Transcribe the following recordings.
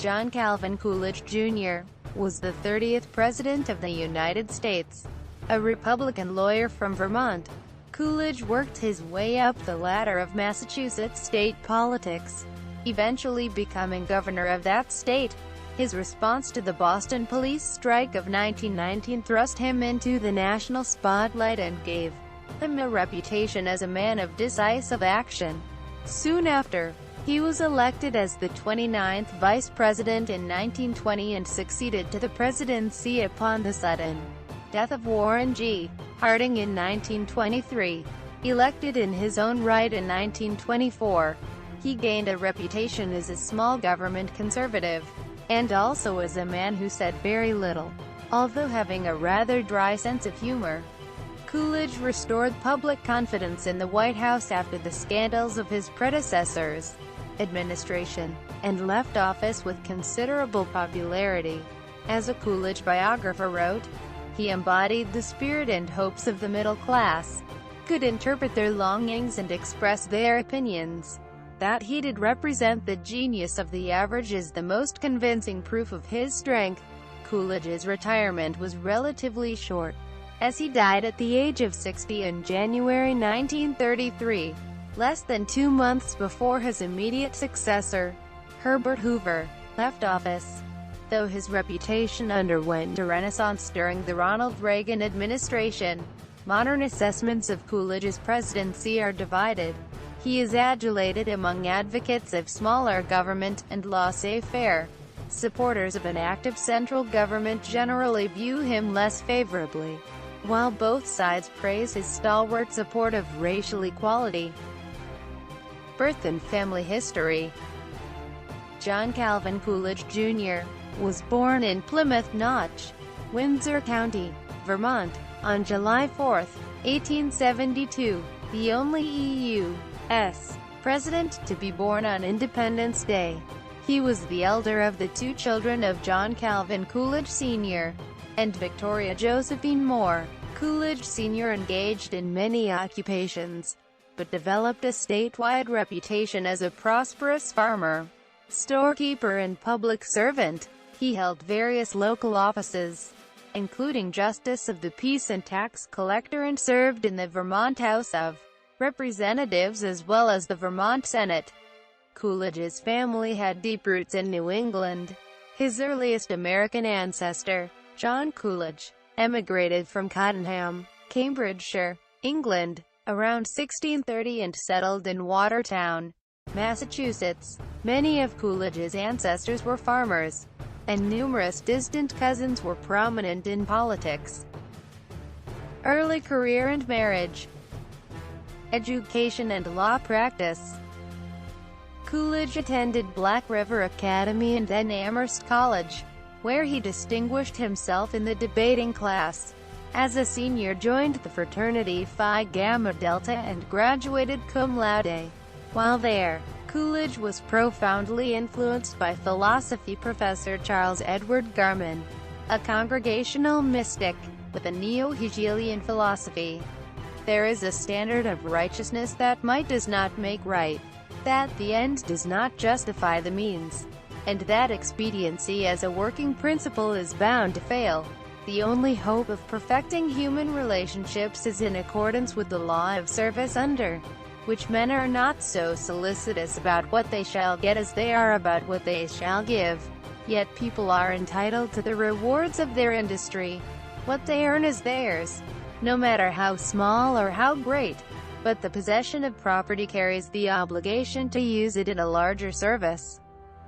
John Calvin Coolidge Jr. was the 30th President of the United States. A Republican lawyer from Vermont, Coolidge worked his way up the ladder of Massachusetts state politics, eventually becoming governor of that state. His response to the Boston police strike of 1919 thrust him into the national spotlight and gave him a reputation as a man of decisive action. Soon after, he was elected as the 29th vice president in 1920 and succeeded to the presidency upon the sudden death of Warren G. Harding in 1923. Elected in his own right in 1924, he gained a reputation as a small government conservative, and also as a man who said very little, although having a rather dry sense of humor. Coolidge restored public confidence in the White House after the scandals of his predecessor's administration, and left office with considerable popularity. As a Coolidge biographer wrote, he embodied the spirit and hopes of the middle class, could interpret their longings and express their opinions. That he did represent the genius of the average is the most convincing proof of his strength. Coolidge's retirement was relatively short, as he died at the age of 60 in January 1933, less than 2 months before his immediate successor, Herbert Hoover, left office. Though his reputation underwent a renaissance during the Ronald Reagan administration, modern assessments of Coolidge's presidency are divided. He is adulated among advocates of smaller government and laissez-faire. Supporters of an active central government generally view him less favorably, while both sides praise his stalwart support of racial equality. Birth and family history. John Calvin Coolidge Jr. was born in Plymouth Notch, Windsor County, Vermont, on July 4, 1872, the only U.S. president to be born on Independence Day. He was the elder of the 2 children of John Calvin Coolidge Sr. and Victoria Josephine Moore. Coolidge Sr. engaged in many occupations, but developed a statewide reputation as a prosperous farmer, storekeeper and public servant. He held various local offices, including Justice of the Peace and tax collector, and served in the Vermont House of Representatives as well as the Vermont Senate. Coolidge's family had deep roots in New England. His earliest American ancestor, John Coolidge, emigrated from Cottenham, Cambridgeshire, England, around 1630 and settled in Watertown, Massachusetts. Many of Coolidge's ancestors were farmers, and numerous distant cousins were prominent in politics. Early career and marriage. Education and law practice. Coolidge attended Black River Academy and then Amherst College, where he distinguished himself in the debating class. As a senior, joined the fraternity Phi Gamma Delta and graduated cum laude. While there, Coolidge was profoundly influenced by philosophy professor Charles Edward Garman, a Congregational mystic, with a neo-Hegelian philosophy. There is a standard of righteousness that might does not make right, that the end does not justify the means, and that expediency as a working principle is bound to fail. The only hope of perfecting human relationships is in accordance with the law of service, under which men are not so solicitous about what they shall get as they are about what they shall give. Yet people are entitled to the rewards of their industry. What they earn is theirs, no matter how small or how great. But the possession of property carries the obligation to use it in a larger service.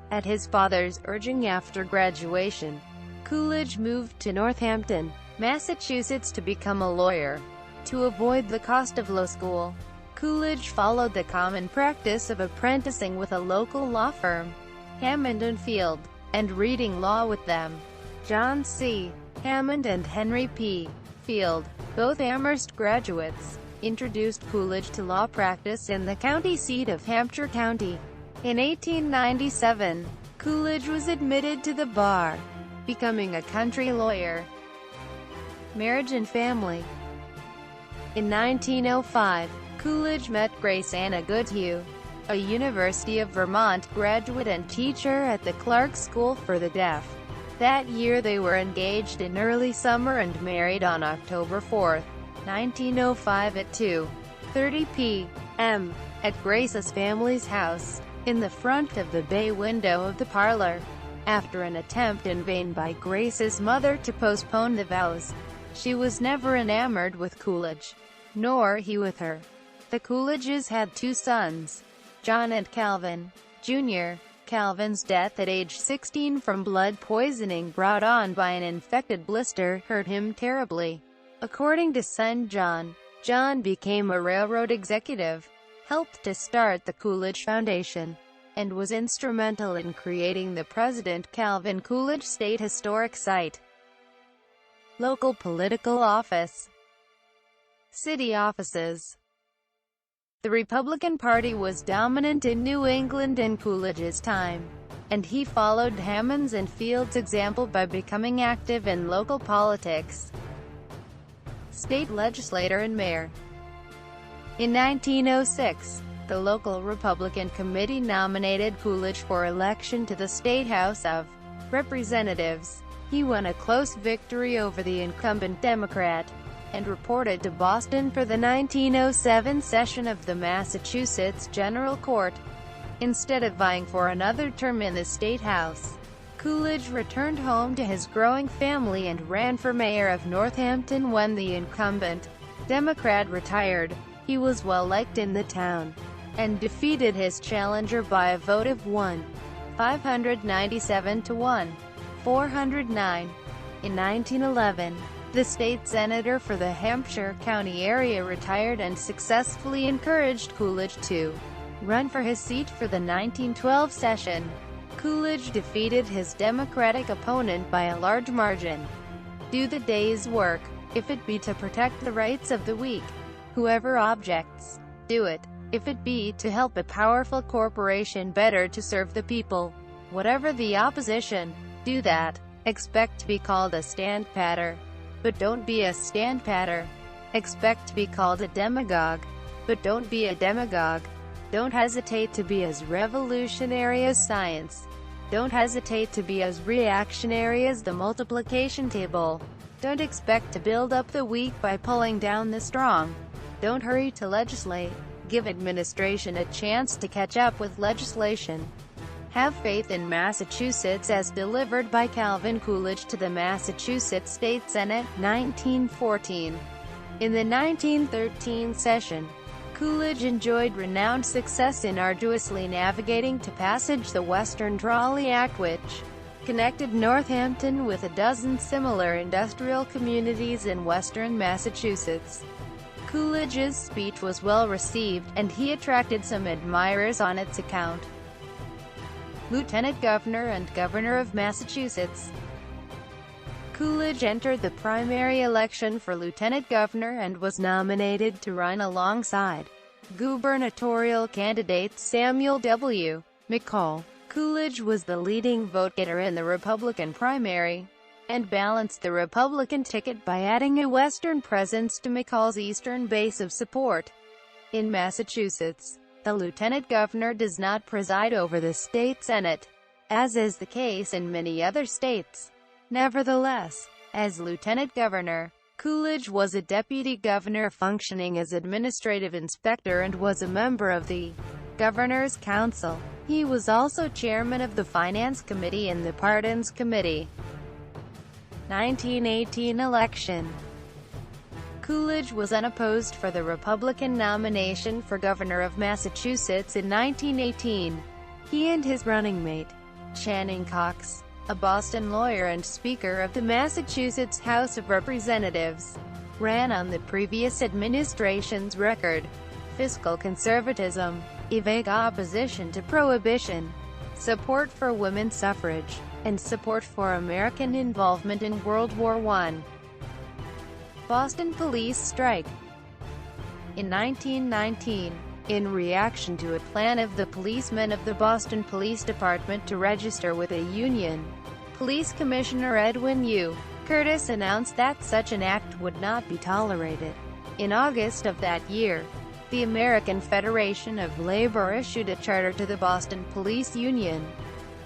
At his father's urging after graduation, Coolidge moved to Northampton, Massachusetts to become a lawyer. To avoid the cost of law school, Coolidge followed the common practice of apprenticing with a local law firm, Hammond & Field, and reading law with them. John C. Hammond and Henry P. Field, both Amherst graduates, introduced Coolidge to law practice in the county seat of Hampshire County. In 1897, Coolidge was admitted to the bar, becoming a country lawyer. Marriage and family. In 1905, Coolidge met Grace Anna Goodhue, a University of Vermont graduate and teacher at the Clark School for the Deaf. That year they were engaged in early summer and married on October 4, 1905 at 2:30 p.m. at Grace's family's house, in the front of the bay window of the parlor. After an attempt in vain by Grace's mother to postpone the vows, she was never enamored with Coolidge, nor he with her. The Coolidges had two sons, John and Calvin Jr. Calvin's death at age 16 from blood poisoning brought on by an infected blister hurt him terribly. According to son John, John became a railroad executive, helped to start the Coolidge Foundation, and was instrumental in creating the President Calvin Coolidge State Historic Site. Local political office. City offices. The Republican Party was dominant in New England in Coolidge's time, and he followed Hammond's and Field's example by becoming active in local politics. State legislator and mayor. In 1906, the local Republican committee nominated Coolidge for election to the State House of Representatives. He won a close victory over the incumbent Democrat, and reported to Boston for the 1907 session of the Massachusetts General Court. Instead of vying for another term in the State House, Coolidge returned home to his growing family and ran for mayor of Northampton when the incumbent Democrat retired. He was well liked in the town, and defeated his challenger by a vote of 597 to 409. In 1911, the state senator for the Hampshire County area retired and successfully encouraged Coolidge to run for his seat for the 1912 session. Coolidge defeated his Democratic opponent by a large margin. Do the day's work, if it be to protect the rights of the weak. Whoever objects, do it, if it be to help a powerful corporation better to serve the people. Whatever the opposition, do that. Expect to be called a stand-patter, but don't be a stand-patter. Expect to be called a demagogue, but don't be a demagogue. Don't hesitate to be as revolutionary as science. Don't hesitate to be as reactionary as the multiplication table. Don't expect to build up the weak by pulling down the strong. Don't hurry to legislate. Give administration a chance to catch up with legislation. Have faith in Massachusetts as delivered by Calvin Coolidge to the Massachusetts State Senate, 1914. In the 1913 session, Coolidge enjoyed renowned success in arduously navigating to passage the Western Trolley Act, which connected Northampton with a dozen similar industrial communities in western Massachusetts. Coolidge's speech was well received, and he attracted some admirers on its account. Lieutenant Governor and Governor of Massachusetts. Coolidge entered the primary election for lieutenant governor and was nominated to run alongside gubernatorial candidate Samuel W. McCall. Coolidge was the leading vote-getter in the Republican primary, and balanced the Republican ticket by adding a Western presence to McCall's Eastern base of support. In Massachusetts, the lieutenant governor does not preside over the state senate, as is the case in many other states. Nevertheless, as lieutenant governor, Coolidge was a deputy governor functioning as administrative inspector and was a member of the Governor's Council. He was also chairman of the Finance Committee and the Pardons Committee. 1918 election. Coolidge was unopposed for the Republican nomination for governor of Massachusetts in 1918. He and his running mate, Channing Cox, a Boston lawyer and Speaker of the Massachusetts House of Representatives, ran on the previous administration's record: fiscal conservatism, a vague opposition to prohibition, support for women's suffrage, and support for American involvement in World War I. Boston police strike. In 1919, in reaction to a plan of the policemen of the Boston Police Department to register with a union, Police Commissioner Edwin U. Curtis announced that such an act would not be tolerated. In August of that year, the American Federation of Labor issued a charter to the Boston Police Union.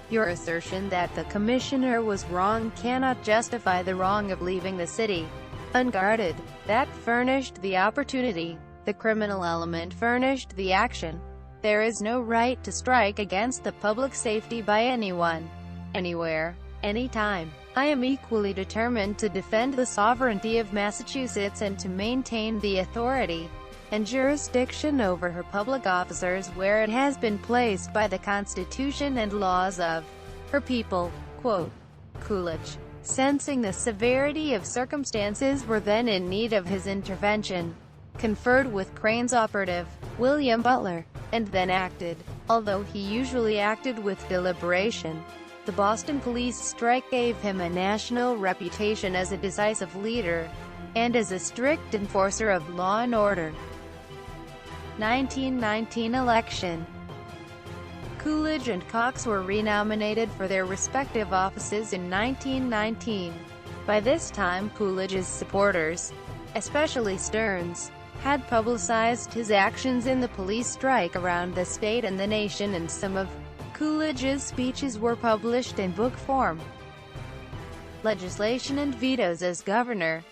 Your assertion that the commissioner was wrong cannot justify the wrong of leaving the city unguarded. That furnished the opportunity. The criminal element furnished the action. There is no right to strike against the public safety by anyone, anywhere, anytime. I am equally determined to defend the sovereignty of Massachusetts and to maintain the authority and jurisdiction over her public officers where it has been placed by the Constitution and laws of her people." Quote. Coolidge, sensing the severity of circumstances were then in need of his intervention, conferred with Crane's operative, William Butler, and then acted. Although he usually acted with deliberation, the Boston police strike gave him a national reputation as a decisive leader, and as a strict enforcer of law and order. 1919 election. Coolidge and Cox were renominated for their respective offices in 1919. By this time Coolidge's supporters, especially Stearns, had publicized his actions in the police strike around the state and the nation, and some of Coolidge's speeches were published in book form. Legislation and vetoes as governor.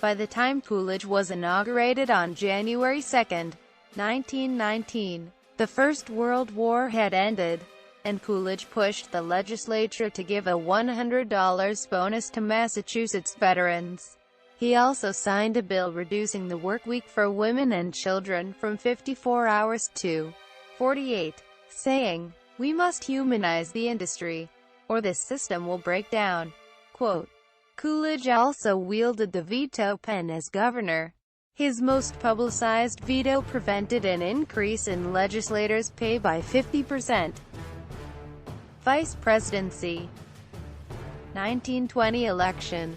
By the time Coolidge was inaugurated on January 2, 1919, the First World War had ended, and Coolidge pushed the legislature to give a $100 bonus to Massachusetts veterans. He also signed a bill reducing the workweek for women and children from 54 hours to 48, saying, "We must humanize the industry, or this system will break down." Quote. Coolidge also wielded the veto pen as governor. His most publicized veto prevented an increase in legislators' pay by 50%. Vice Presidency. 1920 election.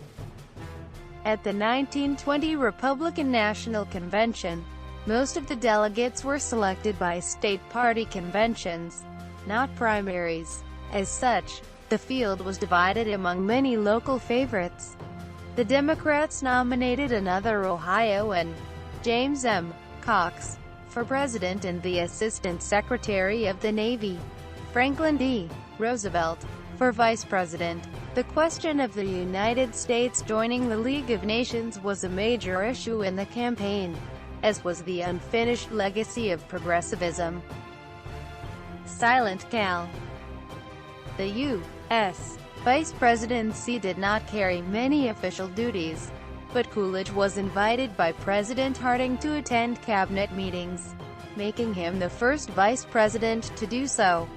At the 1920 Republican National Convention, most of the delegates were selected by state party conventions, not primaries. As such, the field was divided among many local favorites. The Democrats nominated another Ohioan, James M. Cox, for president and the Assistant Secretary of the Navy, Franklin D. Roosevelt, for vice president. The question of the United States joining the League of Nations was a major issue in the campaign, as was the unfinished legacy of progressivism. Silent Cal. The U.S. Vice Presidency did not carry many official duties, but Coolidge was invited by President Harding to attend cabinet meetings, making him the first vice president to do so.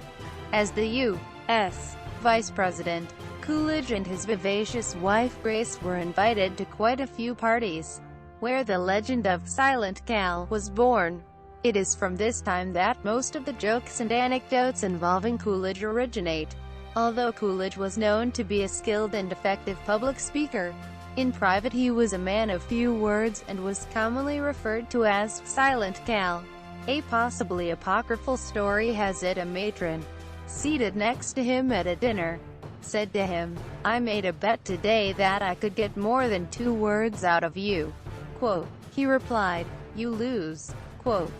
As the U.S. Vice President, Coolidge and his vivacious wife Grace were invited to quite a few parties, where the legend of Silent Cal was born. It is from this time that most of the jokes and anecdotes involving Coolidge originate. Although Coolidge was known to be a skilled and effective public speaker, in private he was a man of few words and was commonly referred to as Silent Cal. A possibly apocryphal story has it a matron, seated next to him at a dinner, said to him, "I made a bet today that I could get more than 2 words out of you." Quote. He replied, "You lose." Quote.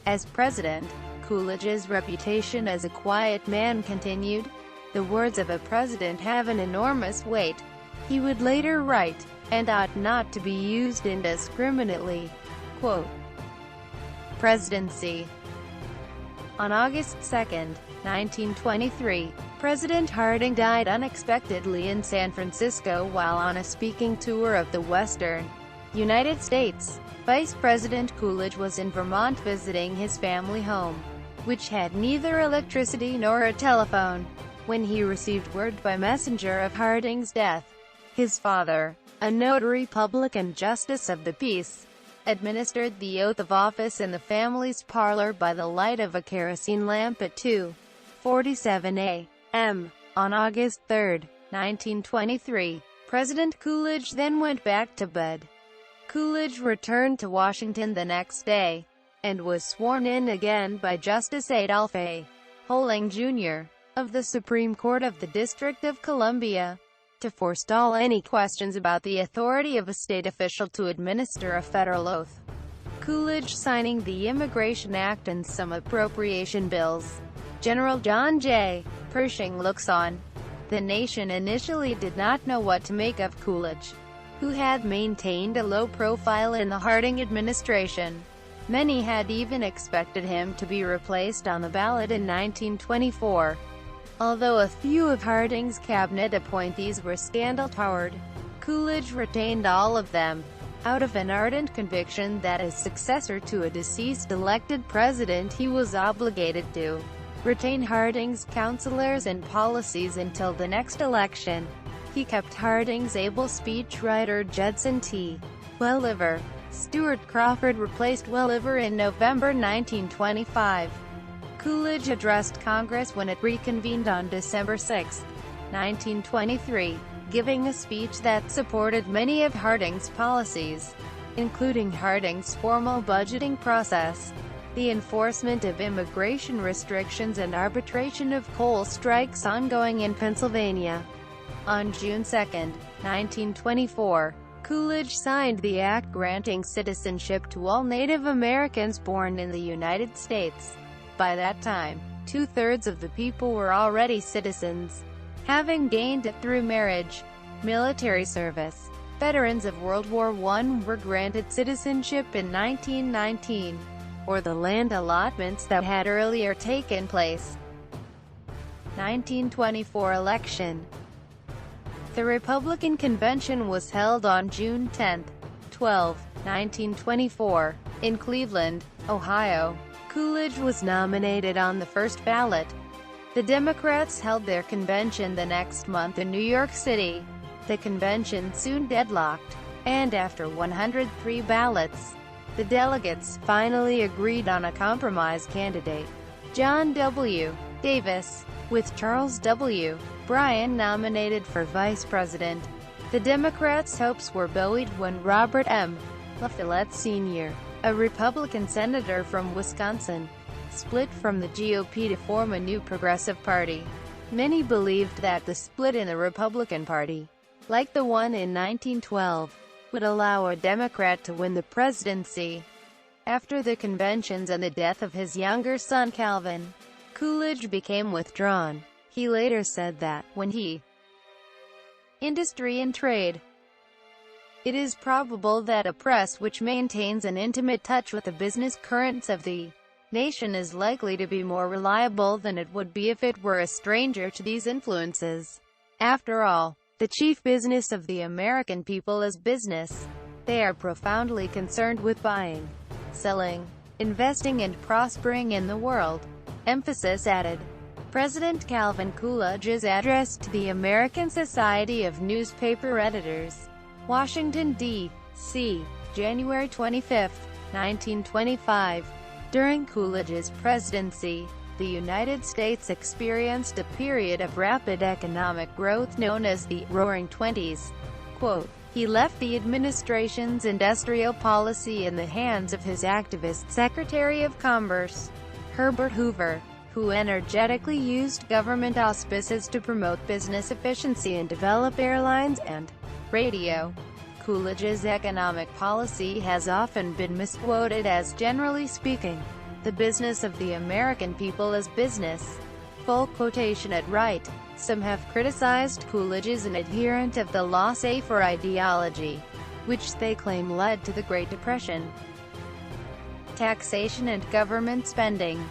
As president, Coolidge's reputation as a quiet man continued. The words of a president have an enormous weight, he would later write, and ought not to be used indiscriminately. Quote. Presidency. On August 2, 1923, President Harding died unexpectedly in San Francisco while on a speaking tour of the Western United States. Vice President Coolidge was in Vermont visiting his family home, which had neither electricity nor a telephone, when he received word by messenger of Harding's death. His father, a notary public and justice of the peace, administered the oath of office in the family's parlor by the light of a kerosene lamp at 2:47 a.m. On August 3, 1923, President Coolidge then went back to bed. Coolidge returned to Washington the next day, and was sworn in again by Justice Adolph A. Holling Jr. of the Supreme Court of the District of Columbia, to forestall any questions about the authority of a state official to administer a federal oath. Coolidge signing the Immigration Act and some appropriation bills. General John J. Pershing looks on. The nation initially did not know what to make of Coolidge, who had maintained a low profile in the Harding administration. Many had even expected him to be replaced on the ballot in 1924. Although a few of Harding's cabinet appointees were scandal-toured, Coolidge retained all of them, out of an ardent conviction that as successor to a deceased elected president he was obligated to retain Harding's counselors and policies until the next election. He kept Harding's able speechwriter Judson T. Welliver. Stuart Crawford replaced Welliver in November 1925. Coolidge addressed Congress when it reconvened on December 6, 1923, giving a speech that supported many of Harding's policies, including Harding's formal budgeting process, the enforcement of immigration restrictions and arbitration of coal strikes ongoing in Pennsylvania. On June 2, 1924, Coolidge signed the act granting citizenship to all Native Americans born in the United States. By that time, two-thirds of the people were already citizens, having gained it through marriage. Military service. Veterans of World War I were granted citizenship in 1919, or the land allotments that had earlier taken place. 1924 election. The Republican Convention was held on June 10, 12, 1924, in Cleveland, Ohio. Coolidge was nominated on the first ballot. The Democrats held their convention the next month in New York City. The convention soon deadlocked, and after 103 ballots, the delegates finally agreed on a compromise candidate, John W. Davis, with Charles W. Bryan nominated for vice president. The Democrats' hopes were buoyed when Robert M. La Follette Sr., a Republican senator from Wisconsin, split from the GOP to form a new progressive party. Many believed that the split in the Republican Party, like the one in 1912, would allow a Democrat to win the presidency. After the conventions and the death of his younger son Calvin, Coolidge became withdrawn. He later said that, when he industry and trade, it is probable that a press which maintains an intimate touch with the business currents of the nation is likely to be more reliable than it would be if it were a stranger to these influences. After all, the chief business of the American people is business. They are profoundly concerned with buying, selling, investing and prospering in the world. Emphasis added. President Calvin Coolidge's address to the American Society of Newspaper Editors, Washington, D.C., January 25, 1925. During Coolidge's presidency, the United States experienced a period of rapid economic growth known as the Roaring Twenties. Quote, he left the administration's industrial policy in the hands of his activist Secretary of Commerce, Herbert Hoover, who energetically used government auspices to promote business efficiency and develop airlines and radio. Coolidge's economic policy has often been misquoted as generally speaking, the business of the American people is business. Full quotation at right. Some have criticized Coolidge as an adherent of the laissez-faire ideology, which they claim led to the Great Depression. Taxation and government spending.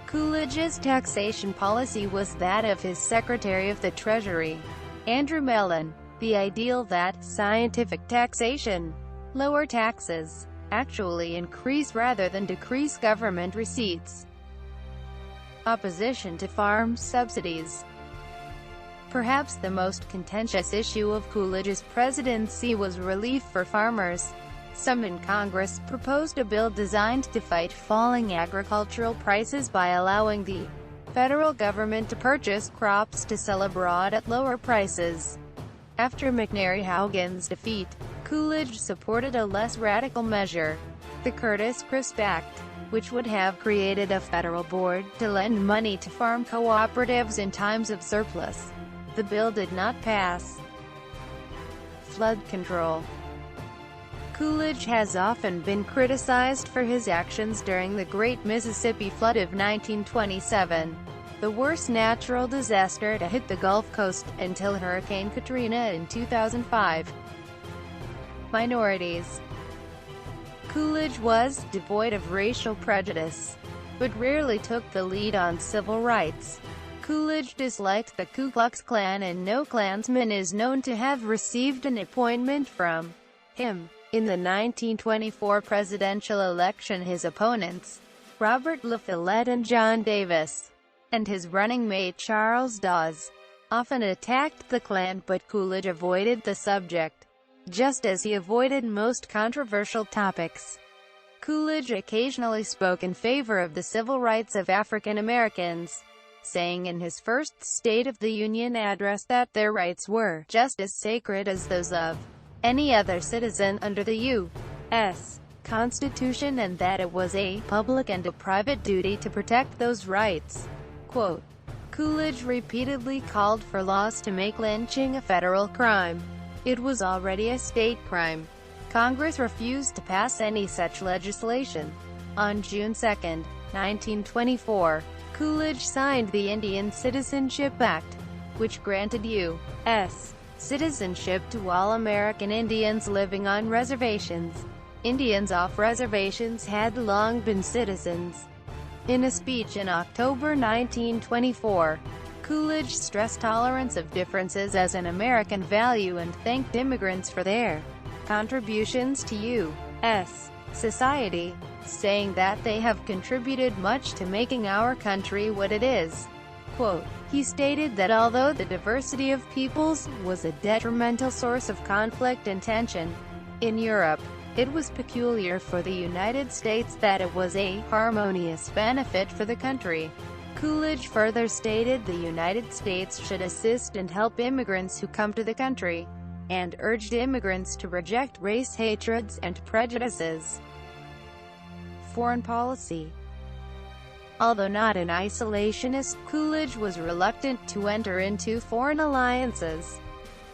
Coolidge's taxation policy was that of his Secretary of the Treasury, Andrew Mellon. The ideal that scientific taxation, lower taxes, actually increase rather than decrease government receipts. Opposition to farm subsidies. Perhaps the most contentious issue of Coolidge's presidency was relief for farmers. Some in Congress proposed a bill designed to fight falling agricultural prices by allowing the federal government to purchase crops to sell abroad at lower prices. After McNary Haugen's defeat, Coolidge supported a less radical measure, the Curtis-Crisp Act, which would have created a federal board to lend money to farm cooperatives in times of surplus. The bill did not pass. Flood control. Coolidge has often been criticized for his actions during the Great Mississippi Flood of 1927, the worst natural disaster to hit the Gulf Coast until Hurricane Katrina in 2005. Minorities. Coolidge was devoid of racial prejudice, but rarely took the lead on civil rights. Coolidge disliked the Ku Klux Klan, and no Klansman is known to have received an appointment from him. In the 1924 presidential election, his opponents, Robert La Follette and John Davis, and his running mate Charles Dawes, often attacked the Klan, but Coolidge avoided the subject, just as he avoided most controversial topics. Coolidge occasionally spoke in favor of the civil rights of African Americans, saying in his first State of the Union address that their rights were just as sacred as those of any other citizen under the U.S. Constitution, and that it was a public and a private duty to protect those rights. Quote, Coolidge repeatedly called for laws to make lynching a federal crime. It was already a state crime. Congress refused to pass any such legislation. On June 2, 1924, Coolidge signed the Indian Citizenship Act, which granted U.S. citizenship to all American Indians living on reservations. Indians off reservations had long been citizens. In a speech in October 1924, Coolidge stressed tolerance of differences as an American value and thanked immigrants for their contributions to U.S. society, saying that they have contributed much to making our country what it is. Quote, he stated that although the diversity of peoples was a detrimental source of conflict and tension in Europe, it was peculiar for the United States that it was a harmonious benefit for the country. Coolidge further stated the United States should assist and help immigrants who come to the country, and urged immigrants to reject race hatreds and prejudices. Foreign policy. Although not an isolationist, Coolidge was reluctant to enter into foreign alliances.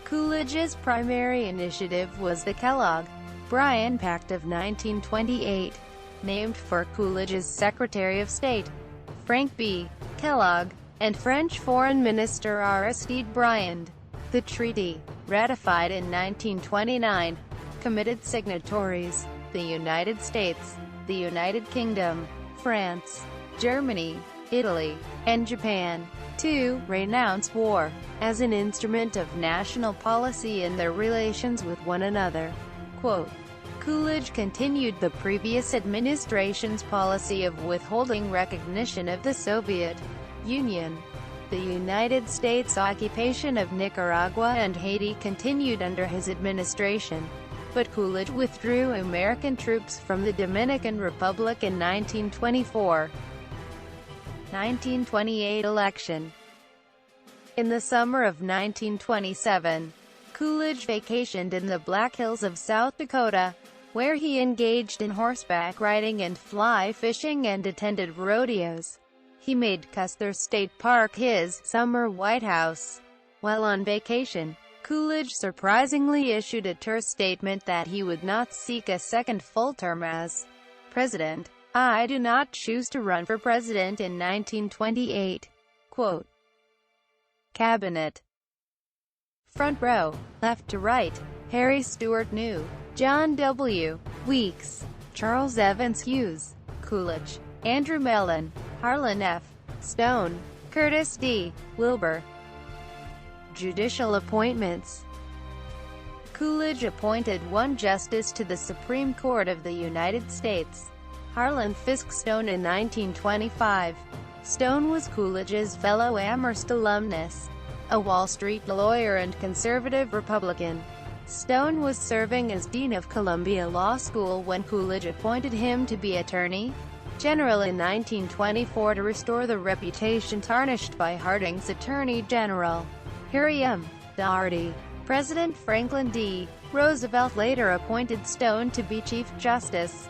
Coolidge's primary initiative was the Kellogg-Briand Pact of 1928, named for Coolidge's Secretary of State, Frank B. Kellogg, and French Foreign Minister Aristide Briand. The treaty, ratified in 1929, committed signatories, the United States, the United Kingdom, France, Germany, Italy, and Japan, to renounce war as an instrument of national policy in their relations with one another. Quote, Coolidge continued the previous administration's policy of withholding recognition of the Soviet Union. The United States occupation of Nicaragua and Haiti continued under his administration, but Coolidge withdrew American troops from the Dominican Republic in 1924. 1928 election. In the summer of 1927, Coolidge vacationed in the Black Hills of South Dakota, where he engaged in horseback riding and fly fishing and attended rodeos. He made Custer State Park his summer White House. While on vacation, Coolidge surprisingly issued a terse statement that he would not seek a second full term as president. I do not choose to run for president in 1928. Quote, Cabinet. Front row, left to right, Harry Stewart New, John W. Weeks, Charles Evans Hughes, Coolidge, Andrew Mellon, Harlan F. Stone, Curtis D. Wilbur. Judicial appointments. Coolidge appointed one justice to the Supreme Court of the United States, Harlan Fiske Stone, in 1925. Stone was Coolidge's fellow Amherst alumnus, a Wall Street lawyer and conservative Republican. Stone was serving as Dean of Columbia Law School when Coolidge appointed him to be Attorney General in 1924 to restore the reputation tarnished by Harding's Attorney General, Harry M. Daugherty. President Franklin D. Roosevelt later appointed Stone to be Chief Justice.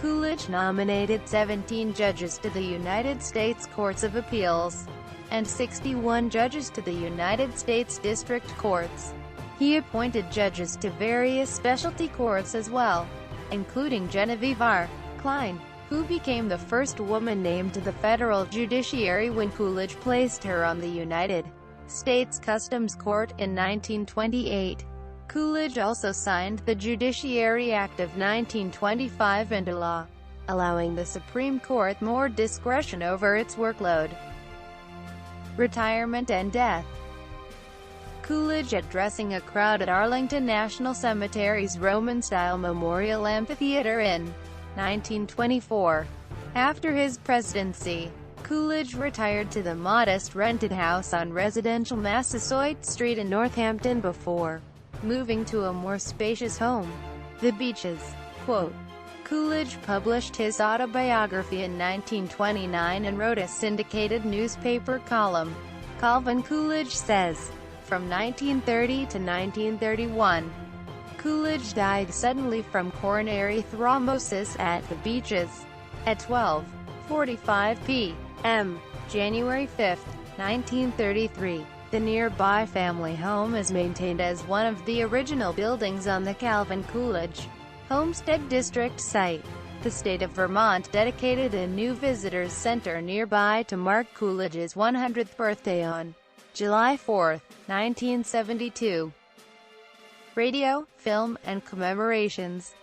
Coolidge nominated 17 judges to the United States Courts of Appeals, and 61 judges to the United States District Courts. He appointed judges to various specialty courts as well, including Genevieve R. Klein, who became the first woman named to the federal judiciary when Coolidge placed her on the United States Customs Court in 1928. Coolidge also signed the Judiciary Act of 1925 into law, allowing the Supreme Court more discretion over its workload. Retirement and death. Coolidge addressing a crowd at Arlington National Cemetery's Roman-style Memorial Amphitheater in 1924. After his presidency, Coolidge retired to the modest rented house on residential Massasoit Street in Northampton before moving to a more spacious home, The Beeches. Quote, Coolidge published his autobiography in 1929 and wrote a syndicated newspaper column. Calvin Coolidge says, from 1930 to 1931, Coolidge died suddenly from coronary thrombosis at The Beeches at 12:45 p.m. January 5, 1933. The nearby family home is maintained as one of the original buildings on the Calvin Coolidge Homestead District site. The state of Vermont dedicated a new visitors center nearby to mark Coolidge's 100th birthday on July 4, 1972. Radio, film, and commemorations.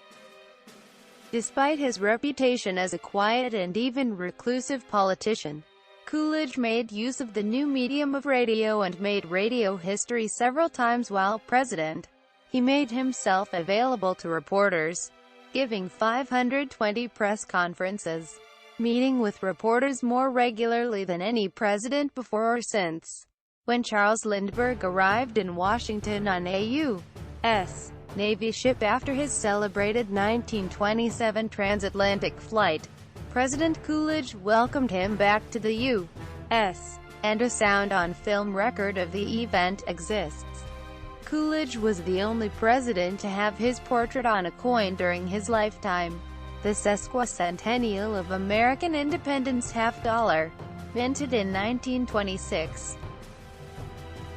Despite his reputation as a quiet and even reclusive politician, Coolidge made use of the new medium of radio and made radio history several times while president. He made himself available to reporters, giving 520 press conferences, meeting with reporters more regularly than any president before or since. When Charles Lindbergh arrived in Washington on a U.S. Navy ship after his celebrated 1927 transatlantic flight, President Coolidge welcomed him back to the U.S., and a sound-on-film record of the event exists. Coolidge was the only president to have his portrait on a coin during his lifetime. The sesquicentennial of American independence half-dollar, minted in 1926.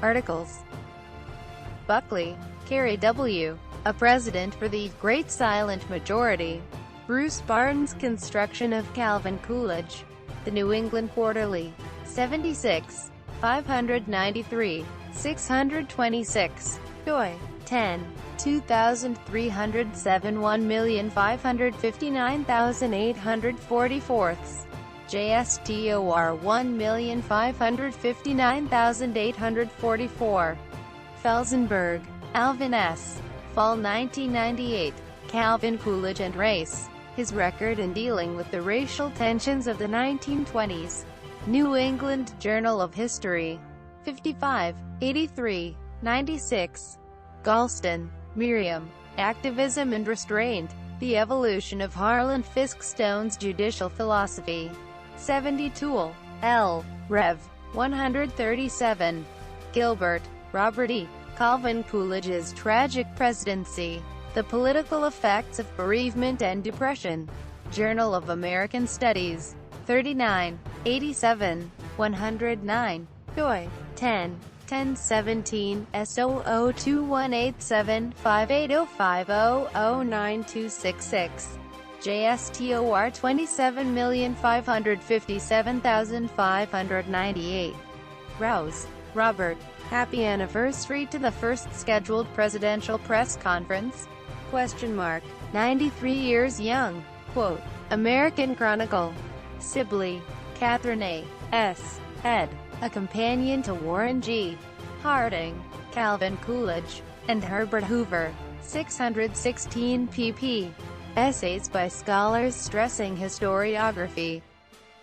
Articles. Buckley, Carrie W., A President for the Great Silent Majority. Bruce Barnes' Construction of Calvin Coolidge. The New England Quarterly. 76. 593. 626. doi. 10. 2307 1559844. JSTOR 1559844. Felsenberg, Alvin S. Fall 1998. Calvin Coolidge and Race. His record in dealing with the racial tensions of the 1920s. New England Journal of History. 55, 83, 96. Galston, Miriam. Activism and Restraint. The Evolution of Harlan Fiske Stone's Judicial Philosophy. 70 Toole, L. Rev. 137. Gilbert, Robert E. Calvin Coolidge's Tragic Presidency. The Political Effects of Bereavement and Depression. Journal of American Studies. 39, 87, 109. doi. 10. 1017, SO21875805009266. JSTOR 27557598. Rouse, Robert. Happy anniversary to the first scheduled presidential press conference? 93 years young. Quote, American Chronicle. Sibley, Catherine A. S. ed. A Companion to Warren G. Harding, Calvin Coolidge, and Herbert Hoover. 616 pp. Essays by scholars stressing historiography.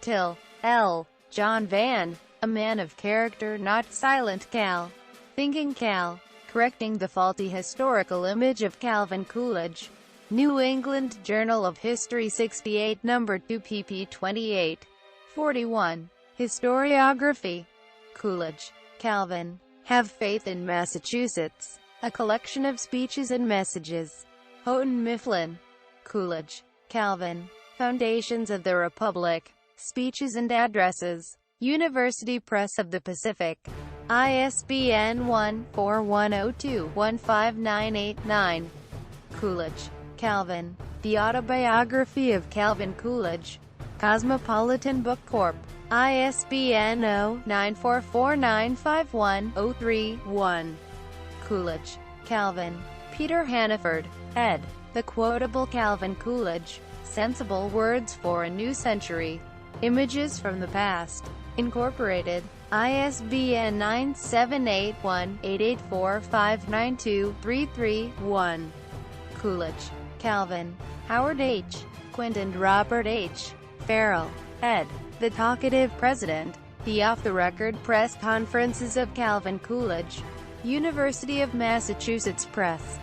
Till, L. John Vann, A Man of Character Not Silent Cal. Thinking Cal. Correcting the Faulty Historical Image of Calvin Coolidge. New England Journal of History 68 No. 2 pp 28. 41. Historiography. Coolidge, Calvin. Have Faith in Massachusetts. A collection of speeches and messages. Houghton Mifflin. Coolidge, Calvin. Foundations of the Republic. Speeches and Addresses. University Press of the Pacific. ISBN 1-4102-15989. Coolidge, Calvin. The Autobiography of Calvin Coolidge. Cosmopolitan Book Corp. ISBN 0-944951031-1. Coolidge, Calvin. Peter Hannaford, ed. The Quotable Calvin Coolidge. Sensible Words for a New Century. Images from the Past. Incorporated. ISBN 978-1-884-592-33-1. Coolidge, Calvin. Howard H. Quint and Robert H. Farrell, ed. The Talkative President. The Off-the-Record Press Conferences of Calvin Coolidge. University of Massachusetts Press.